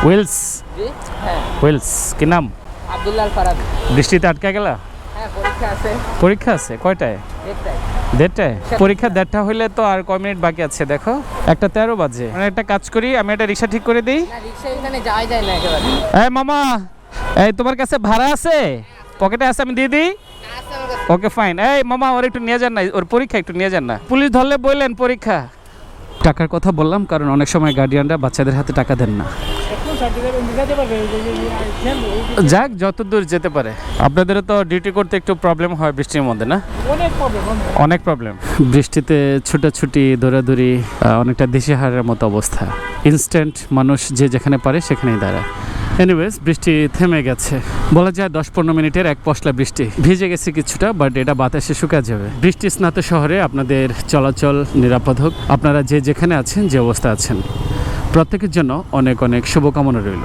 Wheels জি হ্যাঁ wheels কি নাম? আব্দুল্লাহ ফারাবি। বৃষ্টিতে আটকা গেলা? হ্যাঁ পরীক্ষা আছে পরীক্ষা আছে কয়টায়? একটাই। 1:30টায়? পরীক্ষা 1:30টা হইলে তো আর কয় মিনিট বাকি আছে, দেখো 1:13 বাজে। মানে একটা কাজ করি, আমি একটা রিক্সা ঠিক করে দিই। না রিক্সা এখানে যাওয়া যায় না একেবারে। এই মামা, এই তোমার কাছে ভাড়া আছে? পকেটে আছে, আমি দিয়ে দিই। আছে আমার কাছে। Okay fine. এই মামা, ওর একটু নিয়ে যান না, ওর পরীক্ষা একটু নিয়ে যান না। পুলিশ ধরলে বললেন পরীক্ষা। টাকার কথা বললাম কারণ অনেক সময় গার্ডিয়ানরা বাচ্চাদের হাতে টাকা দেন না। যাক, যত দূর যেতে পারে। আপনাদেরও তো ডিউটি করতে একটু প্রবলেম হয় বৃষ্টির মধ্যে, না? অনেক প্রবলেম। বৃষ্টিতে ছুটাছুটি, দৌড়াদৌড়ি, অনেকটা দিশেহারার মতো অবস্থা। ইনস্ট্যান্ট মানুষ যে যেখানে পারে সেখানেই দাঁড়ায়। এনিওয়েজ, বৃষ্টি থেমে গেছে। বলা যায় 10-15 মিনিটের এক পশলা বৃষ্টি। ভিজে গেছে কিছুটা, বাট এটা বাতাসে শুকা যাবে। বৃষ্টি স্নাত শহরে আপনাদের চলাচল নিরাপদ হোক। আপনারা যে যেখানে আছেন, যে অবস্থা আছেন, প্রত্যেকের জন্য অনেক অনেক শুভকামনা রইল।